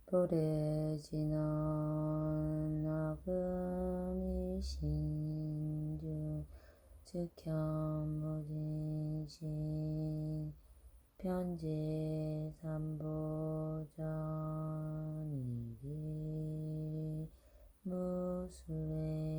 불에 지는 나금이 신주 즉현무진신 편제 삼보전이리 무술에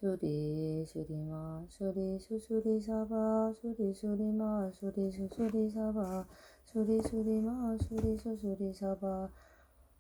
수리 수리마 수리 수수리 사바 수리 수리마 수리 수수리 사바 수리 수리마 수리 수수리 사바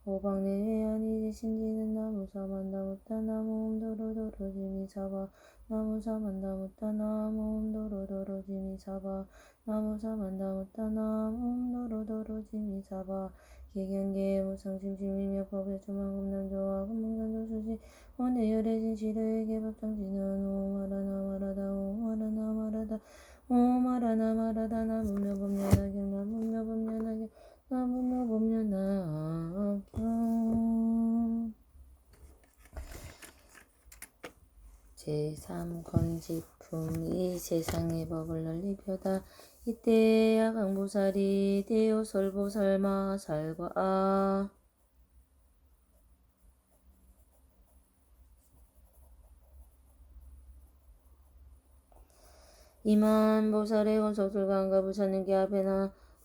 호박내외 아니지 신지는 나무 사만다무따 나무 음도로도로 지미 사바 나무 사만다무따 나무 음도로도로 지미 사바 나무 사만다무따 나무 음도로도로 지미 사바 개경계 무상심심이며 법의 조망금난조와 금문간조수지 원대열애진 시르의 개법정지는 오마라나 마라다 오마라나 마라다 오마라나 마라다 나무며 법련하경 나무며 법련하경 나무며 법련하경 제3건지품 이 세상의 법을 널리 펴다 이때 야광보살이 대요설보살마살과 이만 보살의 건석술관과 부처님께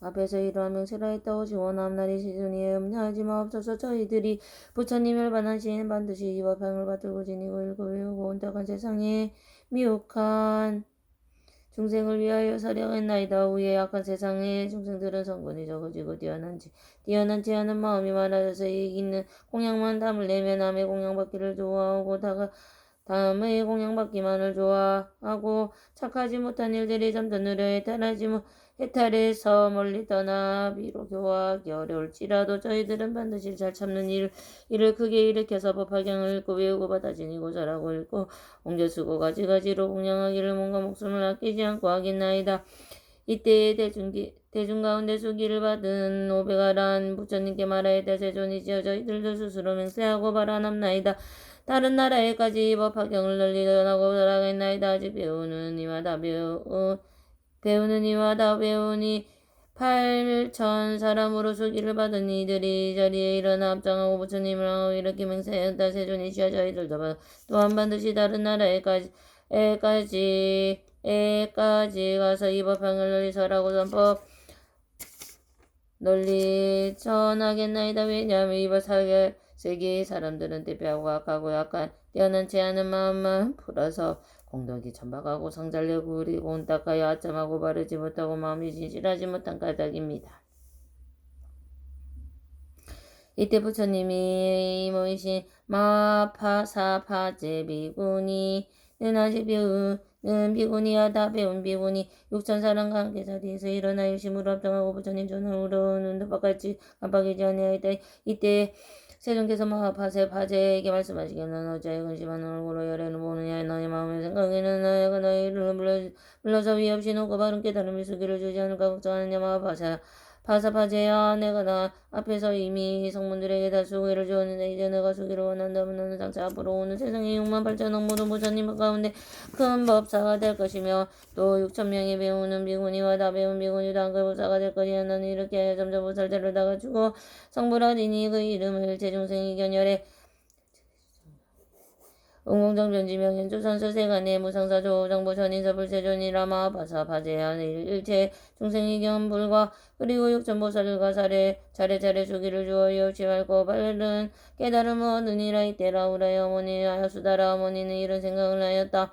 앞에서 이러한 명세를 했다고 지원함나리 시순이에 염려하지 마옵소서. 저희들이 부처님을 반한 시에는 반드시 이 법향을 받들고 지니고 읽고 외우고 온탁한 세상에 미혹한 중생을 위하여 사령했나이다. 후에 약한 세상의 중생들은 성분이 적어지고 뛰어난지 않은 마음이 많아져서 이익 있는 공양만 담을 내며 남의 공양받기를 좋아하고 다음의 공양받기만을 좋아하고 착하지 못한 일들이 점점 느려 해탈에서 멀리 떠나 비록 교화하기 어려울지라도 저희들은 반드시 잘 참는 일을 크게 일으켜서 법화경을 읽고 외우고 받아 지니고 잘하고 읽고 옮겨쓰고 가지가지로 공양하기를 몸과 목숨을 아끼지 않고 하겠나이다. 이때에 대중 가운데 수기를 받은 오베가란 부처님께 말하였다. 세존이지어 저희들도 스스로 맹세하고 바라남나이다. 다른 나라에까지 법화경을 널리 전하고 살아가겠나이다. 아직 배우는 이와 다 배우니 8천 사람으로 수기를 받은 이들이 자리에 일어나 합장하고 부처님을 하고 이렇게 맹세하였다. 세존이시여 저희들도 또한 반드시 다른 나라에까지 가서 이 법향을 널리 설하고 선법 널리 전하겠나이다. 왜냐하면 이 세계의 사람들은 대표하고 악하고 약간 뛰어난지 않은 마음만 풀어서 공덕이 천박하고 성잘려고 그리고 온딱하여 아첨하고 바르지 못하고 마음이 진실하지 못한 까닭입니다. 이때 부처님이 모이신 마파사파제 비구니 아직 배우는 비구니하다. 배운 비구니 6천 사람과 함께 자리에서 일어나 일심으로 합정하고 부처님 전으로 눈도 바깥이 깜빡이지 아니하였다. 이때 세존께서 마파세파제에게 말씀하시기는 어찌하여 근심한 얼굴로 열애를 보느냐. 너희 마음의 생각에는 너희가 너희를 불러서 위 없이 놓고 바른 깨달음을 수기를 주지 않을까 걱정하느냐. 파사파제야 내가 나 앞에서 이미 성문들에게 다 수고를 주었는데 이제 내가 수기를 원한다면 너는 장차 앞으로 오는 세상의 6만 8천억 모든 부처님 가운데 큰 법사가 될 것이며 또 6천 명의 배우는 비구니와 다 배운 비구니도 한글 법사가 될 것이야. 너는 이렇게 하여 점점 보살자를 다가주고 성불하리니 그 이름을 제중생이 견열해 응공정 변지명 연조선서 세간의 무상사 조정보 전인사 불세존이라 마바사 바제야 일체 중생이 견불과 그리고 육천보살과 차례차례 주기를 주어 여치 말고 바른 깨달음을 얻으니라. 이때라 우라의 어머니 하수다라 어머니는 이런 생각을 하였다.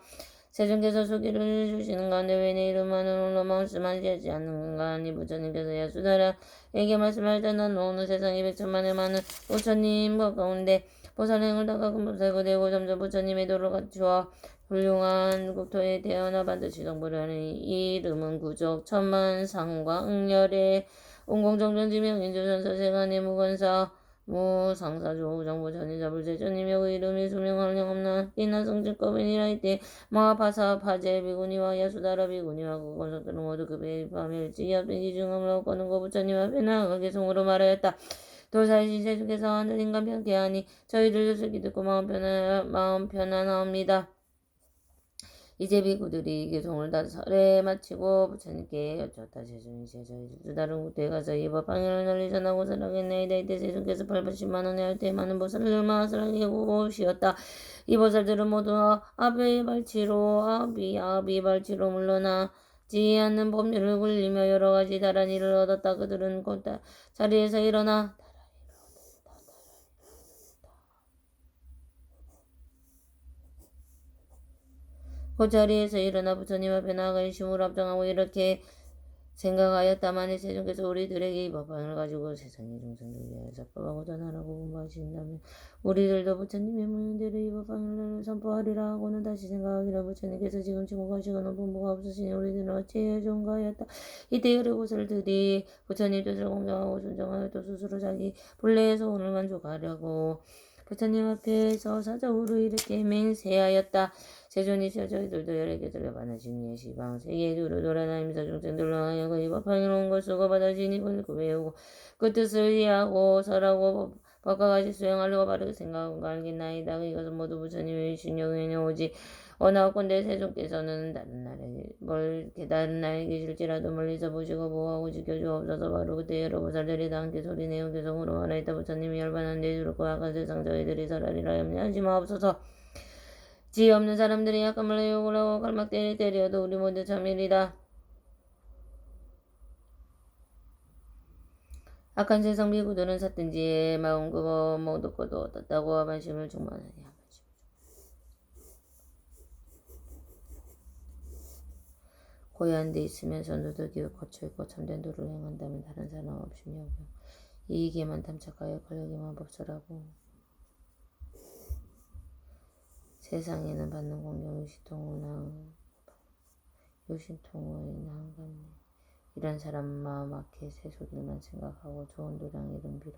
세존께서 수기를 주시는 가운데 왜 내 이름만으로 말씀하시지 않는가. 이 부처님께서 야수다라에게 말씀하셨다. 난 오늘 세상에 백천만의 많은 부처님 가운데 보살행을 다가금 보살고 되고 점점 부처님의 도를 갖추어 훌륭한 국토에 태어나 반드시 정부를 하는 이 이름은 구족 천만상과 응열의 옹공정전지명 인조전서 세간의 무건사 무상사조 정부 전인자 불세존이며 그 이름이 수명활령 없나 끼나 성질법이니라. 이때 마파사 파제 비구니와 야수다라 비구니와 그 권속들은 모두 그 배에 밤에 일찍이 앞에 기중함을 얻고는 고 부처님 앞에 나아가게 송으로 말하였다. 도사이신 세주께서 하늘 인간 편케하니 저희들도 슬기 듣고 마음 편안합니다. 이제 비구들이 개송을 다 설에 마치고 부처님께 여쭈었다. 세존이시여 저희들도 다른 국토에 가서 이 법방을 널리 전하고 살아겠나이다. 이때 세존께서 880만 원의 할 때 많은 보살을 마술하게 오시었다. 이 보살들은 모두 아비의 발치로 발치로 물러나지 않는 법률을 굴리며 여러 가지 다른 일을 얻었다. 그들은 곧 자리에서 일어나 그 자리에서 일어나 부처님 앞에 나아가 심을 합정하고 이렇게 생각하였다만 세존께서 우리들에게 이 법안을 가지고 세상의 중생들 위하여 사법하고 전하라고 공부하신다면 우리들도 부처님의 문대로 이 법안을 선포하리라 하고는 다시 생각하기를 부처님께서 지금 지목하시고는 본부가 없으시니 우리들은 어찌해야 좋은가 하였다. 이때 여러 곳을들이 부처님 뜻을 공정하고 존정하여 또 스스로 자기 본래의 소원을 만족하려고 부처님 앞에서 사적으로 이렇게 맹세하였다. 세존이시여 저희들도 여러 개들을 받으시니 시방 세계에 두루 돌아다니면서 중생들로 하여 그 법황으로 온 걸 쓰고 받으시니 그걸 외우고 그 뜻을 이해하고 설하고 법과 같이 수행하려고 바르게 생각하고 알겠나이다. 이것은 모두 부처님의 신용에 오지 원하건대 세존께서는 다른 나라에 계실지라도 멀리서 보시고 보호하고 지켜주옵소서. 바로 그때 여러 보살들이 다 함께 소리내어 개성으로 말하였다. 부처님이 열반한 데주로 악한 세상 저희들이 설하리라 염려하지 마옵소서. 지혜 없는 사람들이 약간을 욕을 하고 갈막대를 때려도 우리 모두 참일이다. 악한 세상 비구들은 샀든지 마음 그거 모두 것도 얻었다고 하반심을 충만하니 고요한 데 있으면서 누더기를 거쳐있고 참된 도를 행한다면 다른 사람 없이 여겨 이익에만 탐착하여 권력에만 법설하고 세상에는 받는 공경 요신통의 나한감네. 이런 사람 마음 악해 세속일만 생각하고 좋은 도량 이름 빌어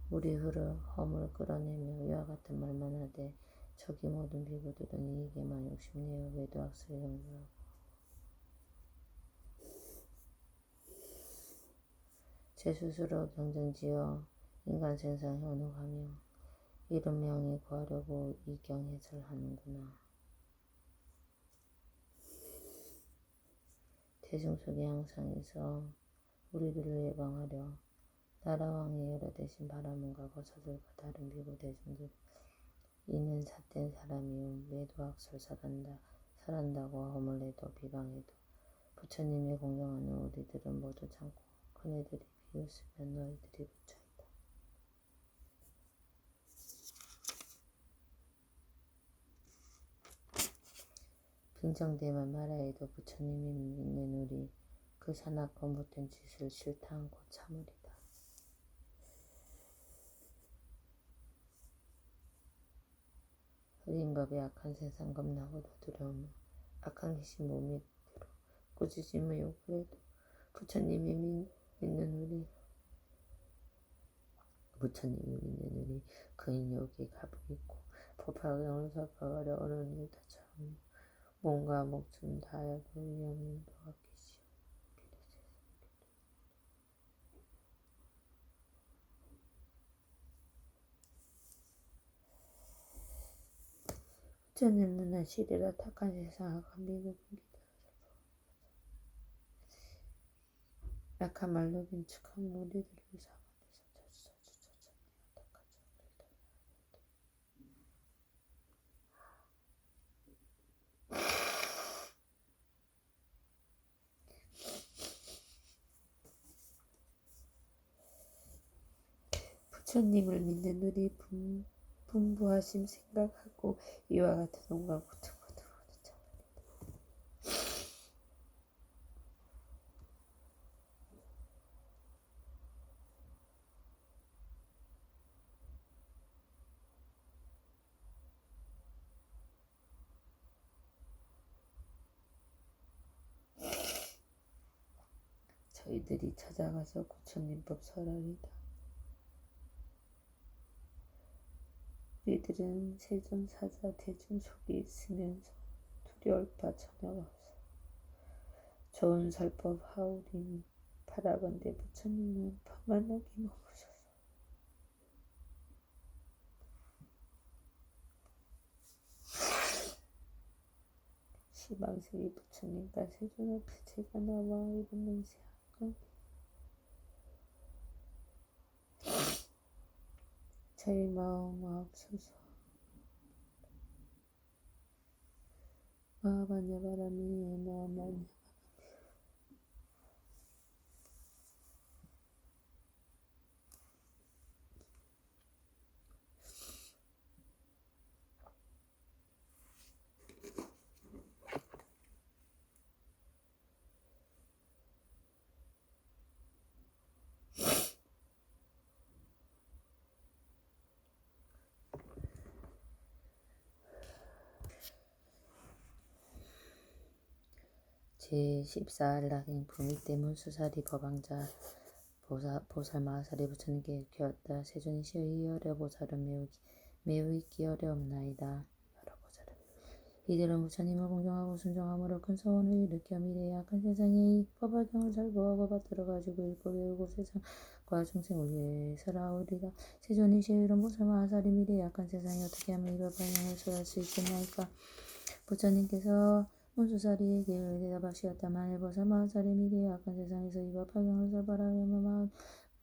물이 흐르 허물 끌어내며 이와 같은 말만 하되 저기 모든 비구들은 이익에만 욕심내어 외도악설을 연구하고 제 스스로 경전지어 인간 생상 현혹하며 이런 명에 구하려고 이경해설하는구나. 대중 속에 항상 있어 우리들을 예방하려 나라왕의 여러 대신 바라문과 거사들과 다른 비구 대중들 이는 삿된 사람이요 외도악설 설한다고 허물내도 비방해도 부처님의 공경하는 우리들은 모두 참고 그네들이 비웃으면 너희들이 부처이다. 빈정대만 말하여도 부처님이 믿는 우리 그 산악과 못된 짓을 싫다 않고 참으리다. 흐린 법에 악한 세상 겁나고도 두려우며 악한 귀신 몸이 들어 꾸짖으며 욕을 해도 부처님이 믿는 우리 그인 여기에 가부 있고 법화경을 설파하려 어려운 일 다 참으며 몸과 목숨 다하여도 위험을 도학기시오. 부처님 눈은 시리라 탁한 세상과 미국은 약한 말로 빈축한 우리들을 사관에서 부처님을 믿는 우리 분부하심 생각하고 이와 같은 온갖 고통과 두려움을 참으리다. 저희들이 찾아가서 부처님법 설하리다. 우리들은 세존사자 대중 속에 있으면서 두려울 바 전혀 없어. 좋은 설법 하오리니 바라건대 부처님은 밤만나기 머무셔서 시방세기 부처님과 세존 앞에 제가 나와 이런 맹세하건 저희 마음 앞서서 마하반야 바람이 나만야 제14알라긴 부미때 문수사리 법왕자 보살 마하사리 부처님께 기었다. 세존이 시의 어려 보살은 매우 있기 어려움나이다. 여러 보살은 이들은 부처님을 공경하고 순종함으로 큰 소원을 일으켜 미래의 악한 세상에 이 법화경을 잘 보하고 받들어 가지고 읽고 배우고 세상과 중생을 위해 살아오리다. 세존이 시의 이런 보살 마하사리 미래의 악한 세상에 어떻게 하면 이 법화경을 설할 수 있겠나이까. 부처님께서 문수사리에게 대답하시었다. 만일 보살 마하사리 미래의 악한 세상에서 이 법화경을 설발하려면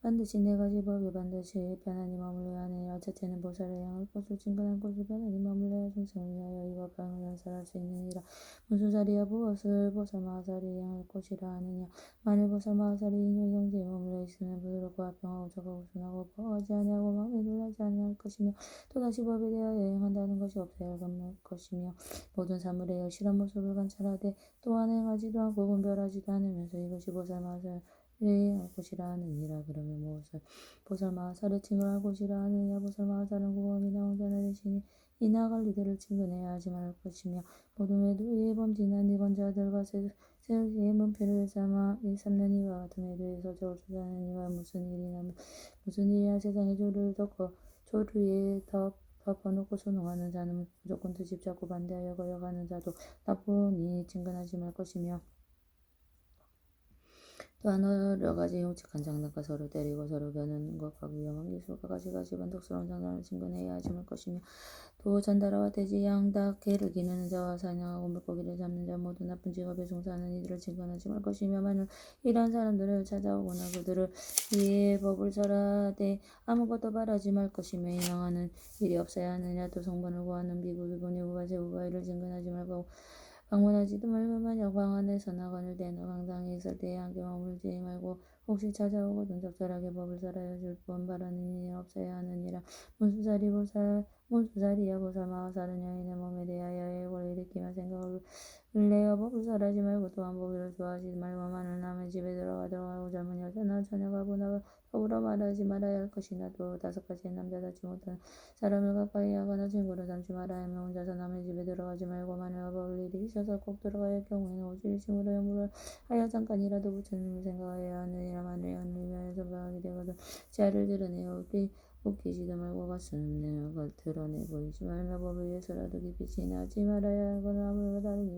반드시 네 가지 법이 반드시 편안히 머물러야 하느니라. 첫째는 보살을 향할 곳을 진근한 곳을 편안히 머물러야 중생을 위하여 이 법화경을 연설할 수 있느니라. 문수사리야 무엇을 보살 마하사리를 향할 곳이라 하느냐. 만일 보살 마하사리 인효 경지에 머물러 있으면 부드럽고 화평하고 차가고 순하고 포하지 아니하고 마음에 놀라지 아니할 것이며 또다시 법에 대하여 행한다는 것이 없어야 할 것이며 모든 사물의 여실한 모습을 관찰하되 또한 행하지도 않고 분별하지도 않으면서 이것이 보살 마하사리 할 곳이라 하느니라. 그러면 무엇을 보살 마하사를 칭할 곳이라 하느냐. 보살 마하사는 고범이나 홍자나 대신에 이나 관리들을 친근해야 하지 말할 것이며 모든 외도의 범진한 이번자들과 세우기의 문패를 삼는 이와 같은 외도에서 저울 주자는 이와 무슨 일이야 세상의 조류에 덮어놓고 순응하는 자는 무조건 트집 잡고 반대하여 거역하는 자도 나쁘니 친근하지 말 것이며 또한 여러 가지 흉측한 장난과 서로 때리고 서로 겨누는 것과 위험한 기술과 가지가지 반독스러운 장난을 친근해야 하지 말 것이며 또 잔다라와 돼지, 양, 닭, 개를 기르는 자와 사냥하고 물고기를 잡는 자 모두 나쁜 직업에 종사하는 이들을 친근하지 말 것이며 만일 이러한 사람들을 찾아오거나 그들을 위해 법을 설하되 아무것도 바라지 말 것이며 인양하는 일이 없어야 하느냐. 또 성분을 구하는 비구니 구가 제구가 이를 친근하지 말고 방문하지도 말고 만약 방 안에서 나관을 대너 강당에 있을 때에 함께 머물지 말고 혹시 찾아오거든 적절하게 법을 설하여 줄 뿐 바라는 일 없어야 하느니라. 문수사리야 보살 마하사는 여인의 몸에 대하여 해골을 일으키며 생각을 내어 법을 설하지 말고 또한 보기를 좋아하지 말고 만일 남의 집에 들어가고 젊은 여자나 처녀가 보나 더불어 말하지 말아야 할 것이나 또 5가지의 남자답지 못한 사람을 가까이 하거나 친구로 삼지 말아야 하며 혼자서 남의 집에 들어가지 말고 만일 법을 일으키셔서 꼭 들어가야 할 경우에는 오직 친구로 염불을 하여 잠깐이라도 부처님을 생각하여야 하느니라. 만일 연을 위하여 생각하게 되거든 지하를 드러내어 웃기지도 말고 가슴 내가 드러내 보이지 말며 법을 위해서라도 깊이 지나지 말아야 하거나 아무나 다른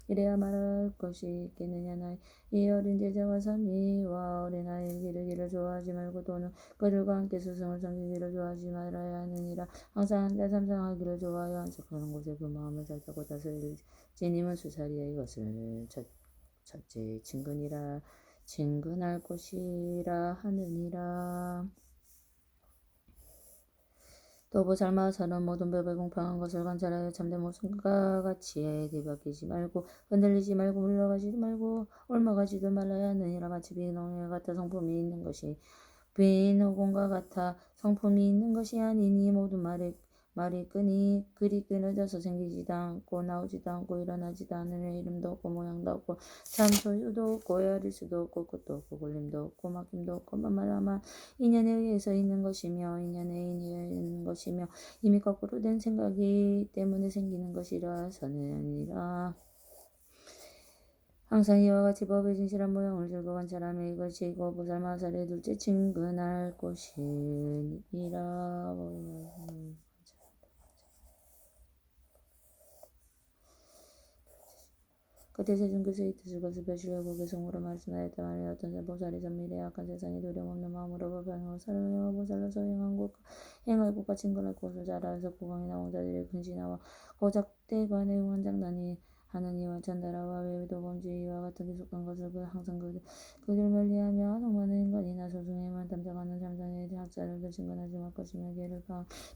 이래야 말할 것이 있겠느냐. 이 어린 제자와 삼위와 어린아이의 기르기를 좋아하지 말고 또는 그들과 함께 스승을 섬기기를 좋아하지 말아야 하느니라. 항상 한자 삼상하기를 좋아하여 안식하는 곳에 그 마음을 살펴고 다스릴 지님은 수사리야. 이것을 첫째 친근할 곳이라 하느니라. 또 보살마사는 모든 법에 공평한 것을 관찰하여 참된 모순과 같이 뒤바뀌지 말고 흔들리지 말고 물러가지도 말고 옮아가지도 말아야 하느니라. 마치 비농에 같아 성품이 있는 것이 비노공과 같아 성품이 있는 것이 아니니 모든 말이 그리 끊어져서 생기지도 않고 나오지도 않고 일어나지도 않으며 이름도 없고 모양도 없고 참 소유도 없고 헤아릴 수도 없고 끝도 없고 굴림도 없고 막힘도 없고 만만하만 인연에 의해서 있는 것이며 인연에 의해 있는 것이며 이미 거꾸로 된 생각이 때문에 생기는 것이라서는 아니라. 항상 이와 같이 법의 진실한 모형을 즐거 관찰하며 이것이 고 보살마살의 둘째 친근할 곳이니라. 그때 세존교수의 뜻을 것을 벼시려고 개성으로 말씀하였다. 만일 어떤 보살이 전미래 악한 세상에 두려움 없는 마음으로 법행하고 사랑하여 보살로서 행할 곳과 친근할 곳을 잘 알아서 고강이나 왕자들의 근신하와 고작대관의 원장단이 하는 이와 전달하와 외에도 범죄와 같은 기속한 것을 항상 그들 멀리하며 한옥 많은 인간이나 소중에만 담당하는 잠잠의 학자들도 친근하지 말 것이며 개를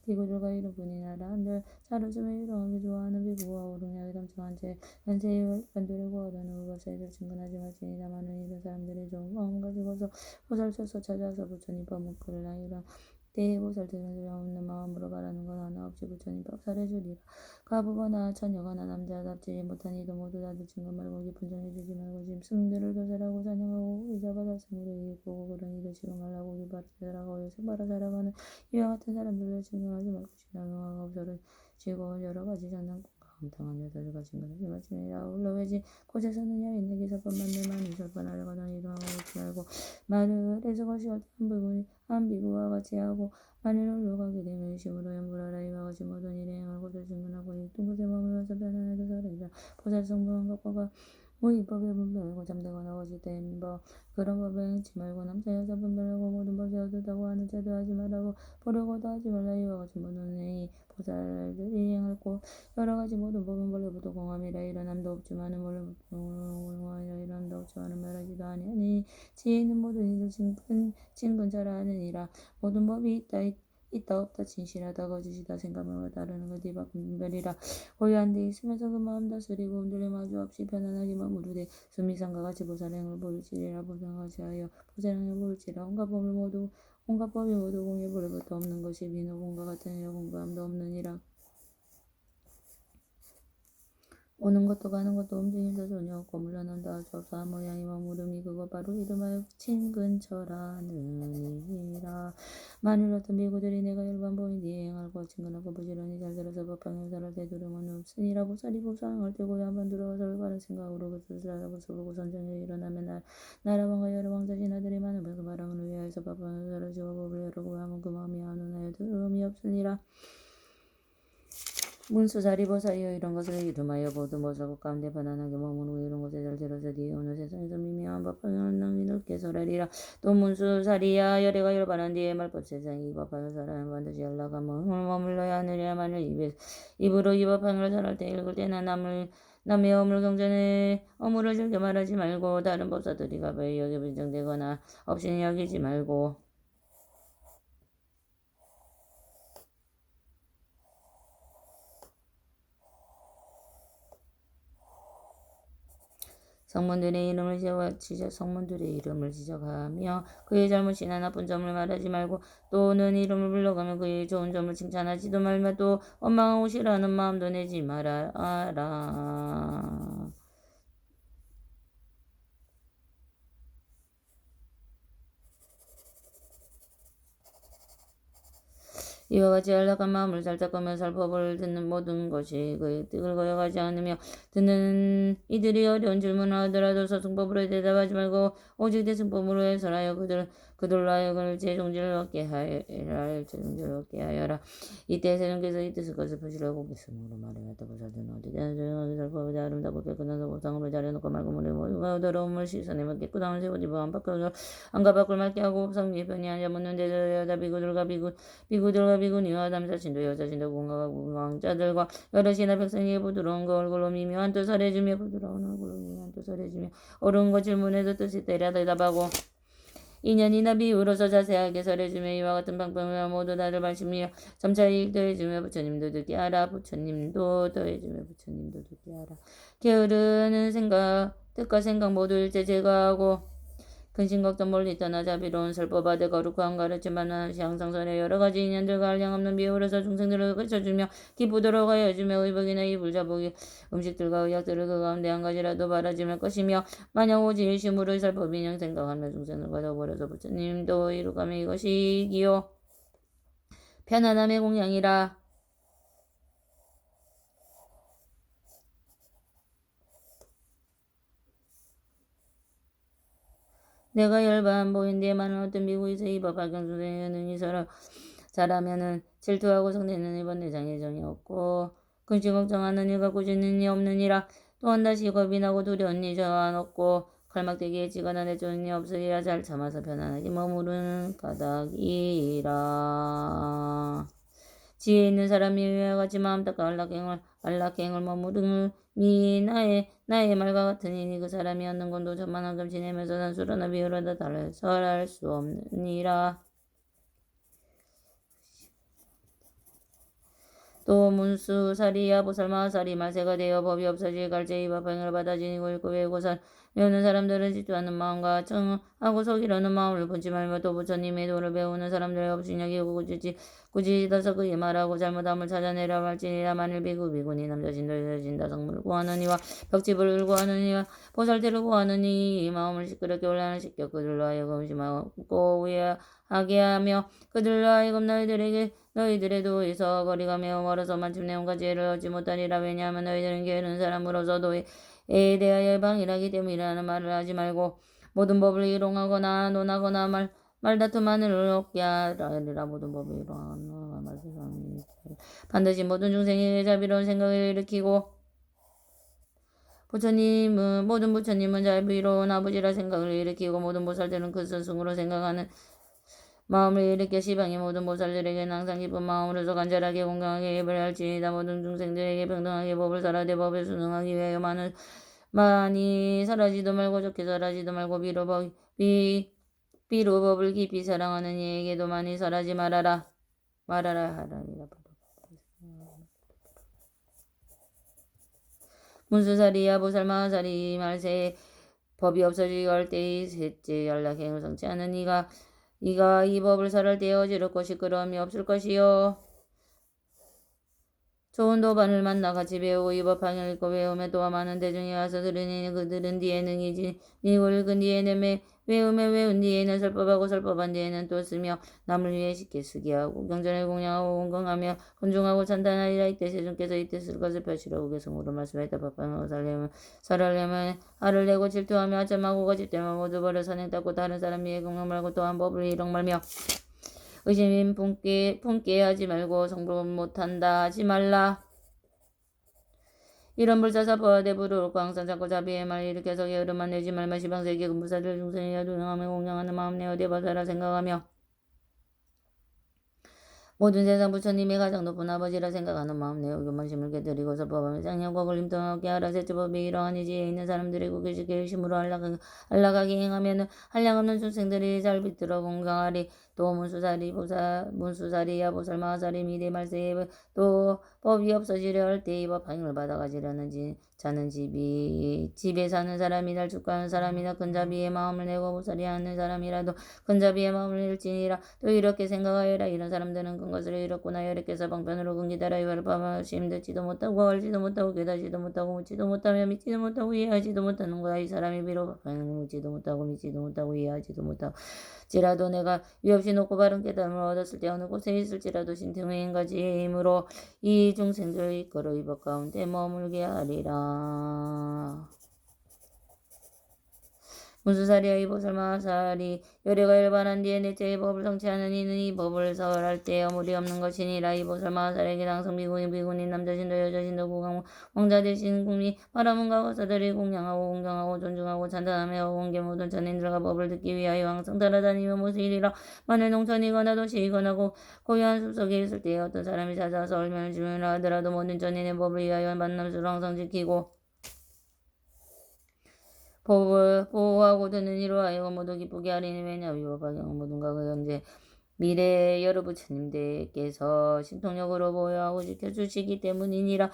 비구들과 이름뿐이나라 한들 자루즘에 유로하게 좋아하는 비구와 오르냐에 담청한 채 관세의 반대를 구하려는 의과사이들 친근하지 말지니 다만은 이런 사람들이 좋은 마음 가지고서 보살쳐서 찾아서 부처님 법문글을 하이라. 때에 보살들은 두려움없는 마음으로 바라는 건 하나 없이 부처님 법살해 주리라. 가부거나 처녀거나 남자답지 못한 이도 모두 다들 친근 말고 깊은 정이 주지 말고 짐승들을 도살하고 사냥하고 의자가 살생으로 이기고 그런 이들 지금 말하고 기바라사라고 요새바라 살아가는 이와 같은 사람들을 친근하지 말고 신앙과 없어를 지고 여러 가지 장난꾼과 감당한 여자들과 친근하지 말지니라. 올라외지 곳에서는 야윈 내기 설법 만들 많은 설법하려거든 이동하고 있지 말고 마늘에서 것이 얼탄 한 비구와 같이 하고 만일 올라가게 되면 의심으로 연불하라. 이와 같이 모든 일에 행할 곳을 증근하고 있던 곳에 머물러서 편안하게 살아이라. 보살성공한 것과 무의법에 분별하고 잠들거나 거짓된 법 그런 법에 행치 말고 남자 여자 분별하고 모든 법에 얻었다고 하는 자도 하지 말라고 보려고도 하지 말라. 이와 같이 모든 의 보살들이 행할 곳 여러 가지 모든 법은 원래부터 공함이라. 일어남도 없지만은 원래부터 공함이라. 일어남도 없지만은 말하지도 아니하니 지혜 있는 모든 이들 친근자라 하느니라. 모든 법이 있다 없다 진실하다 거짓이다 생각을 다르는 것 뒤바꾼 분별이라. 고요한 데 있으면서 그 마음 다스리고 흔들림 마주 없이 편안하게 머무르되 수미상과 같이 보살행을 보일지라. 보살같이 하여 보살행을 보일지라. 온갖 법이 모두 공에 부르부터 없는 것이 비노공과 같은 공감도 없느니라. 오는 것도 가는 것도 움직임도 전혀 없고 물러난다 할 수 없어 한 모양이 머무름이 그것 바로 이름하여 친근처라느니라. 만일 어떤 비구들이 내가 일반 보인 뒤에 행하고 친근하고 부지런히 잘 들어서 법방용사를 되두려면 없으니라. 보살이 법상을 떼고 한번 들어와서 올바른 생각으로 그것을 알아보서 보고 선정에 일어나면 나라왕과 여러 왕자 신하들이 많은 그 바람을 위하여서 법방용사를 지어 법을 여러고 하면 그 마음이 안온하여 두려움이 없으니라. 문수사리보살이여 이런 것을 이름하여 모든 보살국 가운데 편안하게 머무르고 이런 곳에 잘 들어서 뒤에 오는 세상에서 미묘한 법방을 낭이 넓게 설하리라. 또 문수사리야 열애가 열반한 뒤에 말법 세상이 이 법방을 설하면 반드시 연락하 머물러야 하느냐. 만일 입으로 이 법방을 설할 때 읽을 때나 남의 어물 경전에 어물을 즐겨 말하지 말고 다른 법사들이 가벼이 여겨 빈정되거나 없이는 여기지 말고 성문들의 이름을 지적하며 그의 잘못이나 나쁜 점을 말하지 말고 또는 이름을 불러가며 그의 좋은 점을 칭찬하지도 말며 또 원망하고 싫어하는 마음도 내지 말아라. 이와 같이 안락한 마음을 잘 닦으며 살법을 듣는 모든 것이 그의 뜻을 거역하지 않으며 듣는 이들이 어려운 질문을 하더라도 서승법으로 대답하지 말고 오직 대승법으로 해설하여 그들로 하여금 재종지를 얻게 하여라. 이때 세존께서 이 뜻을 것을 표시하고 계시므로 말하였다. 보살들은 어디든 조용하게 살펴보자. 아름답고 깨끗한 보상으로 자려놓고 맑은 물에 모두가 더러움을 씻어내 먹게 깨끗함을 세우지고 안과 밖을 맑게 하고 성미에 편히 앉아 묻는 데여자 비구들과 비구니와 남자신도 여자신도 공강자들과 여럿이나 백성에게 부드러운 그 얼굴로 미묘한 뜻을 해주며 부드러운 얼굴로 미묘한 뜻을 해주며 어려운 것 질문에도 뜻이 때려 대답하고 인연이나 비유로서 자세하게 설해주며 이와 같은 방법을 모두 다들 말씀이여 점차 더해주며 부처님도 듣게 하라. 부처님도 더해주며 부처님도 듣게 하라. 게으르는 생각 뜻과 생각 모두 일제 제거하고 근심 걱정 멀리 떠나 자비로운 설법하되 거룩한 가르침만 하시 항상 선의 여러가지 인연들과 한량없는 비유로서 중생들을 그쳐주며 기쁘도록 하여주며 의복이나 이불자복이 음식들과 의약들을 그 가운데 한 가지라도 바라지 말 것이며 만약 오직 일심으로 설법인형 생각하며 중생들과 더불어서 부처님도 이룩하며 이것이기요 편안함의 공양이라. 내가 열반 보인 뒤에 많은 어떤 미국에서 이법 발견수생에는 능히 잘하면은 질투하고 성내는 이번 내장에 정이 없고 근심 걱정하는 이가 꾸짖는 이 없느니라. 또한 다시 겁이 나고 두려운 이 저한 없고 칼막대기에 찌거나 내쫓는 이 없으리라. 잘 참아서 편안하게 머무르는 까닭이라. 지혜 있는 사람이 위와 같이 마음 닦아 안락행을 머무름이 나의 말과 같으니 그 사람이 얻는 건도 천만한금 지내면서 산수로나 비유로다 설할 수 없느니라. 또 문수사리야 보살마사리 말세가 되어 법이 없어질 갈제의 법행을 받아 지니고 읽고 외우고 배우는 사람들은 질투하는 마음과 청하고 속이려는 마음을 품지 말며 또 부처님의 도를 배우는 사람들의 업신여기 꾸짖어서 그의 말하고 잘못함을 찾아내려 할지니라. 만일 비구니 남자신도 여자신 다성물을 구하느니와 벽집을 구하느니와 보살대를 구하느니 이 마음을 시끄럽게 올라는 식격 그들로 하여금 심하고 우애하게 하며 그들로 하여금 너희들의 도에서 거리가 매우 멀어서 마침내 온갖 지혜를 얻지 못하리라. 왜냐하면 너희들은 게으른 사람으로서 도에 대하여 방일하기 때문이라는 말을 하지 말고 모든 법을 이롱하거나 논하거나 말다툼하는 얻게 하리라. 모든 법을 이롱하거나 말다툼하는 반드시 모든 중생에게 자비로운 생각을 일으키고 모든 부처님은 자비로운 아버지라 생각을 일으키고 모든 보살들은 그 스승으로 생각하는 마음을 일으켜 시방의 모든 보살들에게는 항상 기쁜 마음으로서 간절하게 공경하게 예배할지니라. 모든 중생들에게 평등하게 법을 설하되 법에 순응하기 위하여 많이 설하지도 말고 좋게 설하지도 말고 비로 법을 깊이 사랑하는 이에게도 많이 설하지 말아라 하라니라. 문수사리야 보살마사리 말세 법이 없어지게 할 때의 셋째 연락행을 성취하는 이가 이 법을 설할 때에 어지럽고 시끄러움이 없을 것이요 좋은 도반을 만나 같이 배우고 이 법항을 읽고 외우며 또한 많은 대중이 와서 들으니 그들은 뒤에 능이지 읽고 읽은 뒤에는 외운 뒤에는 설법하고 설법한 뒤에는 또 쓰며 남을 위해 쉽게 쓰게 하고 경전을 공양하고 공경하며 혼중하고 찬탄하리라. 이때 세존께서 이때 쓸 것을 펼치라고 개성으로 말씀하였다. 법항을 설하려면 알을 내고 질투하며 아첨하고 거짓되면 모두 버려 선행 닦고 다른 사람 위에 공경 말고 또한 법을 이롱 말며 의심 품게 하지 말고 성불 못한다 하지 말라. 이런 불사사포와 대부를 항상 잡고 자비의 말 일으켜서 게으름만 내지 말마 시방세계 근부사들 중생이여 두능하며 공경하는 마음 내어 대바사라 생각하며 모든 세상 부처님의 가장 높은 아버지라 생각하는 마음 내어 교만심을 깨뜨리고 설법하며 장량과 걸림통하게 하라. 셋째 법이 이러하니 지혜 있는 사람들이 고개식게 열심으로 안락하게 행하면 한량없는 중생들이 잘 비틀어 공경하리. 또 문수사리야 보살마사리 미대말세에 또 법이 없어지려 할 때 이 법행을 받아가지려는 자는 집에 사는 사람이나 축하하는 사람이나 큰 자비의 마음을 내고 보살이 하는 사람이라도 큰 자비의 마음을 잃지니라. 또 이렇게 생각하여라. 이런 사람들은 큰 것을 잃었구나. 여력해서 방편으로 근기다라. 이와를 파마심 듣지도 못하고 알지도 못하고 깨닫지도 못하고 묻지도 못하며 믿지도 못하고 이해하지도 못하는 거야. 이 사람이 비록 방편을 묻지도 못하고 믿지도 못하고 이해하지도 못하고 지라도 내가 위없이 높고 바른 깨달음을 얻었을 때 어느 곳에 있을지라도 신통행인가지의 힘으로 이 중생들을 이끌어 이 법 가운데 머물게 하리라. 문수살이야 이 법을 마살이 열애가 일반한 뒤에 넷째 이 법을 성취하는 이는 이 법을 설할 때 어물이 없는 것이니라. 이 법을 마살에게 당성 비군인 남자신도 여자신도 국왕 왕자 되신 국민 바라문과 거사들이 공양하고 공경하고 존중하고 찬탄하며 공개 모든 전인들과 법을 듣기 위하여 항상 따라다니며 모시리라. 만일 농촌이거나 도시이거나 고요한 숲속에 있을 때에 어떤 사람이 찾아와서 얼면을 주문을 하더라도 모든 전인의 법을 위하여 만남수를 항상 지키고 법을 보호하고 듣는 이로 하여금 모두 기쁘게 하리니 왜냐 위법하경은 모든가 그 현재 미래의 여러 부처님들께서 신통력으로 보호하고 지켜주시기 때문이니라.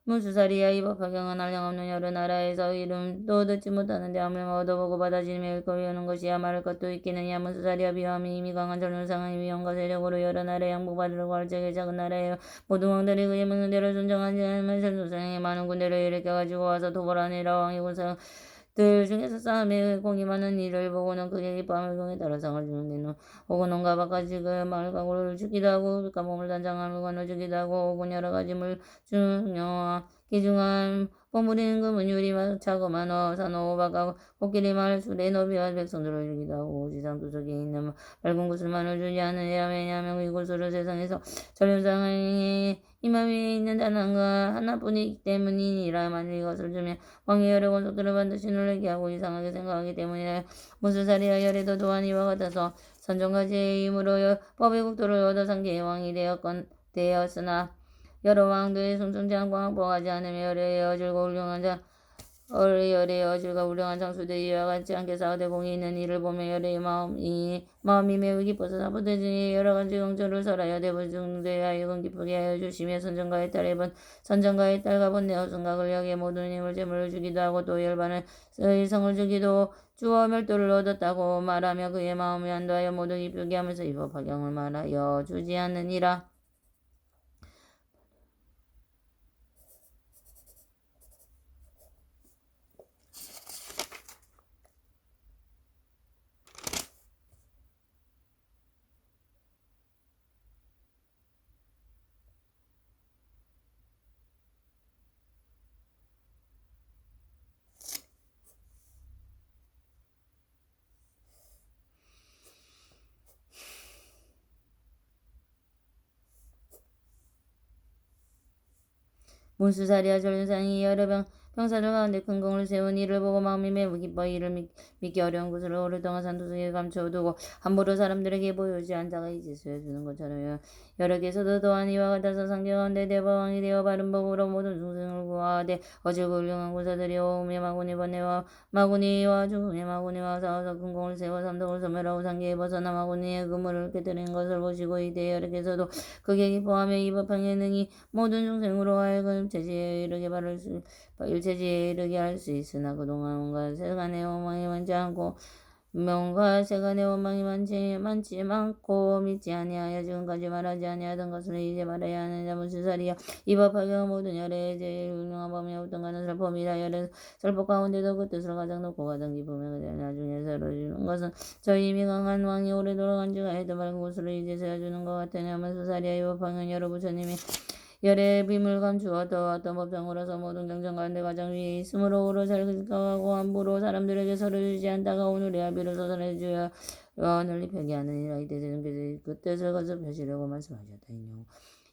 문수살이야 이 법화경은 한량없는 여러 나라에서 이름도 듣지 못하는데 아무렴 얻어보고 받아지며 읽거리하는 것이야. 말할 것도 있겠느냐. 문수살이야 비함이 이미 강한 전율상의 위험과 세력으로 여러 나라에 양복받으려고 할 적에 작은 나라에요. 모든 왕들이 그의 묻는 대로 존정하지 않으면 전율상에 많은 군대를 일으켜가지고 와서 도벌하니라. 왕이 군상 들 중에서 싸움에 공이 많은 일을 보고는 그게 기뻐함을 경에 따라 상을 주는 데는 혹은 온갖 바가지 그 마을 가구를 주기도 하고 감봉을 단장한 물건을 주기도 하고 혹은 여러 가지 물 중요와 귀중한 보물인 금은 유리 자그만 산호 바가 코끼리 말 술에 너비와 백성들을 주기도 하고 지상 두석에 있는 맑은 구슬만을 주지 않으리라. 왜냐하면 이곳으로 세상에서 전륜상의 이마 위에 있는 단 하나뿐이기 때문이니라. 만일 이것을 주면 왕의 여러 권속들을 반드시 놀라게 하고 이상하게 생각하기 때문이라. 문수살이야 열애도 또한 이와 같아서 선정가지의 힘으로 법의 국토를 얻어 상계의 왕이 되었으나 여러 왕들의 숨숨지 않고 항복하지 않으며 열애의 어질고 훌륭한 자 열애의 어질과 훌륭한 장수들이 이와 같지 않게 싸우되 공이 있는 이를 보며 열애의 마음이 매우 기뻐서 사부대중의 여러 가지 영조를 설하여 대부중대에 하여금 기쁘게 하여 주시며 선정가의 딸과 본네어 순각을 여기에 모든 힘을 제물을 주기도 하고 또 열반을 일성을 주기도 주어 멸도를 얻었다고 말하며 그의 마음이 안도하여 모두 기쁘게 하면서 이 법화경을 말하여 주지 않느니라. 문수살이야 전륜상이 여러 병사들 가운데 큰 공을 세운 이를 보고 마음이 매우 기뻐 이를 믿기 어려운 곳을 오랫동안 산도속에 감춰두고 함부로 사람들에게 보여주지 않은 자가 이제 수여주는 것처럼 여러 개서도 또한 이와 같아서 상계 가운데 대법왕이 되어 바른 법으로 모든 중생을 구하되 어질고 훌륭한 군사들이 오음의 마구니와 죽음의 마구니와 싸워서 큰 공을 세워 삼덕을 소멸하고 상계에 벗어나 마구니의 그물을 깨뜨리는 것을 보시고 이때 여러 개서도 그게 기뻐하며 이 법행에 능히 모든 중생으로 하여금 일체지에 이르게 할 수 있으나 그동안 온갖 세간의 원망이 많지 않고 명과 세간의 원망이 많지 많고 믿지 아니하여 지금까지 말하지 아니하던 것을 이제 말해야 하느냐. 문수살이야 이 법화경은 모든 열애의 제일 훌륭한 법이 어떤 가는 설법이라. 열애 설법 가운데도 그 뜻을 가장 높고 가장 기쁘며 나중에 세워주는 것은 저희 이미 강한 왕이 오래 돌아간 지가 해도 맑은 곳으로 이제 세워주는 것 같으냐. 문수살이야 이 법화경은 여러 부처님이 열의 비물 감추어도 어떤 법정으로서 모든 경전 가운데 가장 위에 있으므로 오로 잘 생각하고 함부로 사람들에게 서를 주지 않다가 오늘의 아비를 소설해주어 널리 폐기하느니라. 이때 대중께서 그 뜻을 거듭하시려고 말씀하셨다니요.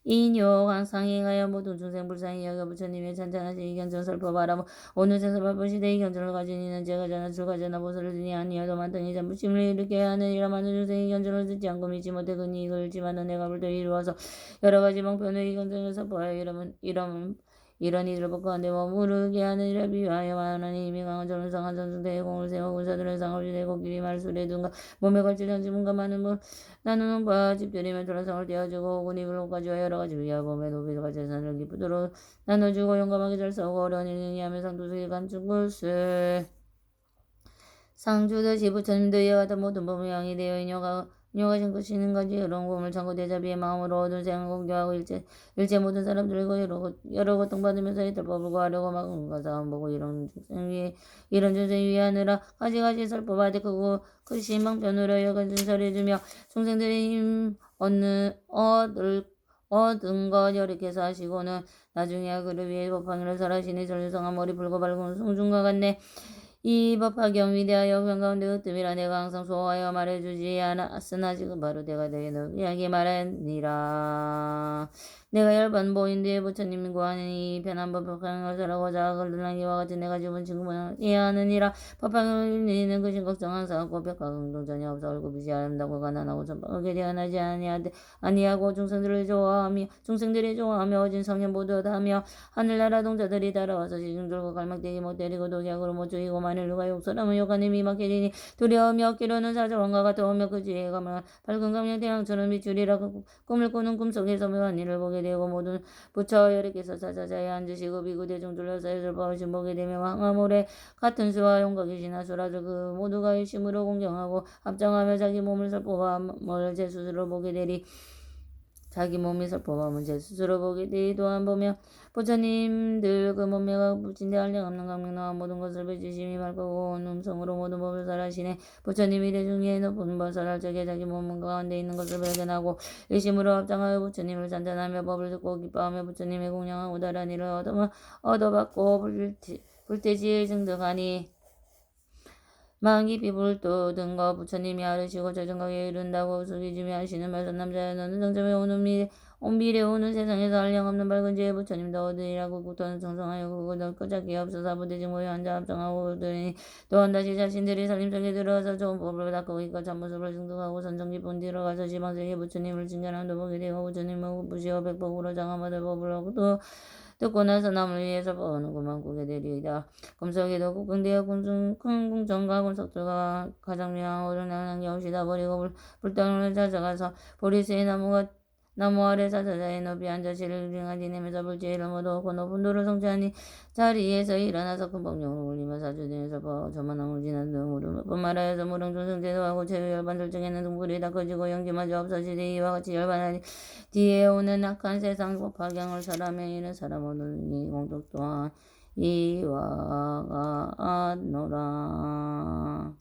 인욕 항상에 가여 모든 중생 불쌍히 여겨 부처님의 찬찬하신 이 경전 설법하라. 오늘 설법을 시대 이 경전을 가진 이는 제가 전한 출가전하 보살을 드니 아니어도 만등이 전부심을 일으켜야 하느니라. 많은 중생이 이 경전을 듣지 않고 믿지 못해 그니 이걸 읽지만은 내가 볼때 이루어서 여러 가지 방편을 이 경전을 선포하여 이런 이들을 복가운데 머무르게 하느니라. 비유하여 하나님이 강한 전능상한 전승대의 공을 세워 군사들의 상을 지내고 길이 말술에 둔가 몸에 걸칠 전지문과 많은 나누는 바 집들이면 돌아상을 떼어주고 혹은 이불로까지와 여러 가지 위하 몸에 노비가 재산을 기쁘도록 나눠주고 용감하게 잘 싸우고 어려운 일을 행하며 상두수에 감춘 것을 상주듯이 부처님도 이와 같은 모든 법의 왕이 되어 인여가 신고시는 가지 여러 공을 창고 대자비의 마음으로 얻은 생을 공교하고 일체 모든 사람들과 여러 고통받으면서 이들법을 구하려고 막은가 싸움 보고 이런 중생 위하느라 가지가지 설법하되 그 신방편으로 여간 증설해주며 중생들의 힘 얻은 것 여력해서 하시고는 나중에 그를 위해 법황이를 설하시니 전류성한 머리 붉고 밝은 송중과 같네. 이 법화경 위대하여 평가운데 으뜸이라 내가 항상 소화하여 말해주지 않았으나 지금 바로 내가 내게 너희에게 말하니라. 내가 10번 보인 뒤에 부처님과 하니 편한 법화경을 설하고자 걸들나기와 같이 내가 집은 친구는 이해하느니라. 법화경을 일리는 그 심각정 항상 없고 벽과 긍정 전혀 없어 얼굴빛이 아름다고 가난하고 전방하게 태어나지 아니하고 중생들이 좋아하며 어진 성현 보도하며 하늘나라 동자들이 따라와서 시중들고 갈망되기 못 때리고 독약으로 못 죽이고 만일 누가 욕설하면 욕하니 미막해리니 두려움이 없기로는 사자왕과 같아오며 그 지혜가 밝은 강명 태양처럼 비추리라. 꿈을 꾸는 꿈속에서 묘한 일을 보게 되고 모든 부처 여리께서 사자자에 앉으시고 비구 대중들로 사회를 보신 보게 되며 황화모래 같은 수와 용각이 지나수라들 그 모두가 일심으로 공경하고 합장하며 자기 몸을 살포함을 제 스스로 보게 되리. 자기 몸이 살포함을 제 스스로 보게 되리. 또한 보며 부처님들 그 몸매가 부친데 한량없는 강명나와 모든 것을 배지심이 밝고 온 음성으로 모든 법을 설하시네. 부처님이 대중에 높은 법을 설할 적에 자기 몸 가운데 있는 것을 발견하고 일심으로 합장하여 부처님을 찬탄하며 법을 듣고 기뻐하며 부처님의 공양하고 다른 일을 얻어받고 불태지에 증득하니 만기피 불도 등과 부처님이 아르시고 저정각에 이른다고 숙이주며 하시는 말씀 남자여 너는 정점에 온비례 오는 세상에서 한량없는 밝은 지혜 부처님도 얻으리라고 국토는 정성하여 그곳 끝자기 없어서 부대직 모여 앉아 합정하고 들으니 또한 다시 자신들이 살림속에 들어와서 좋은 법을 닦고 있고 참모습을 증득하고 선정기쁜 뒤로 가서 지방세계 부처님을 진전함도 보게 되고 부처님은 부시어 백복으로 장엄하들 법을 얻고 듣고 나서 남을 위해서 버는구만 꾸게 되리이다. 금속에도 국궁되어 큰 궁정과 금속들과 가장 묘한 오르나는 경시다 버리고 불덩이를 찾아가서 보리새의 나무 아래 사자자의 높이 앉아 실을 빙하 지내면서 불지혜를 모두 높은 도를 성취하니 자리에서 일어나서 큰 법령을 올리며 사주등에서 저만함을 지난 등으로 분말하여서 무릉중생 제도하고 제외 열반들 중에는 등불이 다 꺼지고 연기마저 없어지되 이와 같이 열반하니 뒤에 오는 악한 세상 법화경을 설하며 이는 사람 모든 이 공덕 또한 이와 같노라.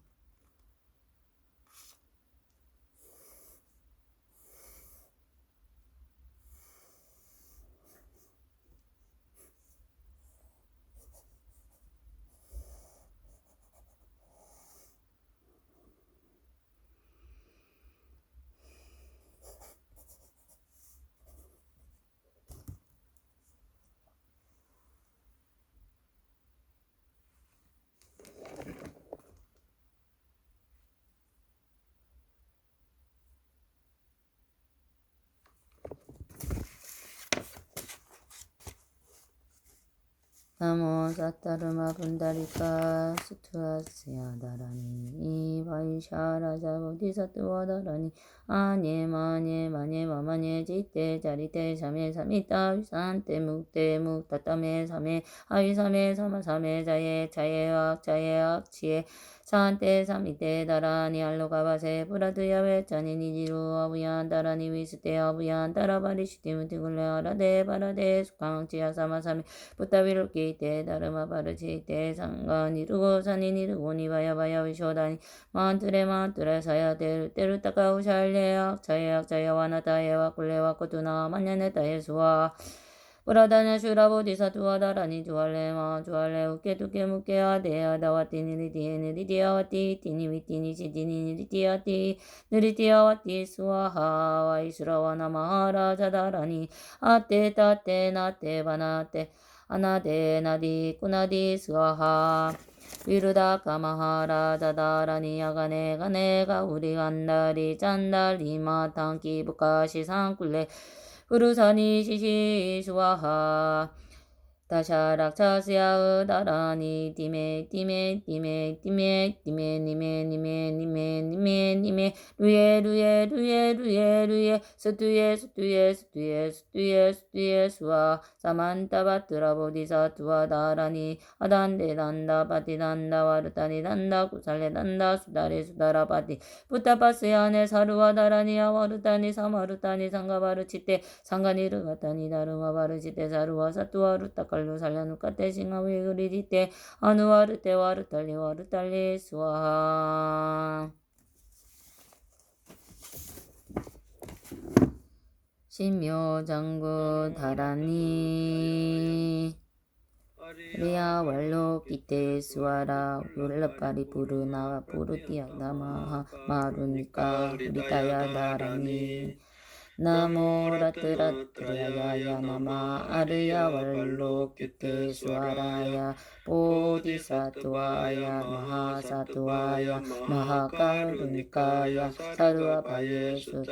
나모 사타르마 분다리카 스투아스야다라니 이바이샤라자 보디사투와다라니 아녜마녜 마녜마마녜 지떼 자리떼 사메 사미따 위산떼 묵떼 묵따따메 사메 아위사메 사마사메 자예악 치에 산떼 사미떼 다라니 알로가바세 브라드야웨 짜니니지루 아부얀 다라니 위스떼 아부얀 따라바리시티무티굴레 아라데 바라데 수강치야 사마사메 부타비를 끼때 다르마 바르치 때 상간 이르고 산인 이르고 니바야바야 위쇼다니 만트레 사야 때를 닦아우 샬레약 자야 와나타예와 꿀레와 코투나 만냐네타예 수와 브라다냐 슈라보디사투와다라니 주알레 우케투케 무케아 데아다와티 니리디아와티 티니위티니 시디니리디아티 느리디아와티 수아하 와이수라와나 마하라자다라니 아떼 따떼 나떼 바나떼 아나데 나디 꾸나디 스와하 위르다 까마하라자다라니 야가네 가네가 우리 간다리 짠달리 마탄기 부카시 상꿀레 후르사니 시시 스와하 다샤락 차스야으 다라니 디메 니메 루에 스투에 수아 사만타바트라 보디사투와 다라니 아단데 단다 바티 단다 와르타니 단다 구살레 단다 수다레 수다라 바티 부타파스야네 사루와 다라니야 와르타니 사마르타니 상가바르치테 상가니르가타니 다르마 바르치테 사루와 사투와 루타카 살려누카테 싱하위 그리디테 아누와르테 와르탈리 스와하 신묘장구 다라니 Riya Vallo Kite Swara Ullapari Puruna Purutya Namaha Marunika Ritaya Dharani Namo Rataratriyaya Nama Arya Vallo Kite Swaraya Bodhisattvaya Mahasattvaya Mahakarunikaya Sarva Bhayesu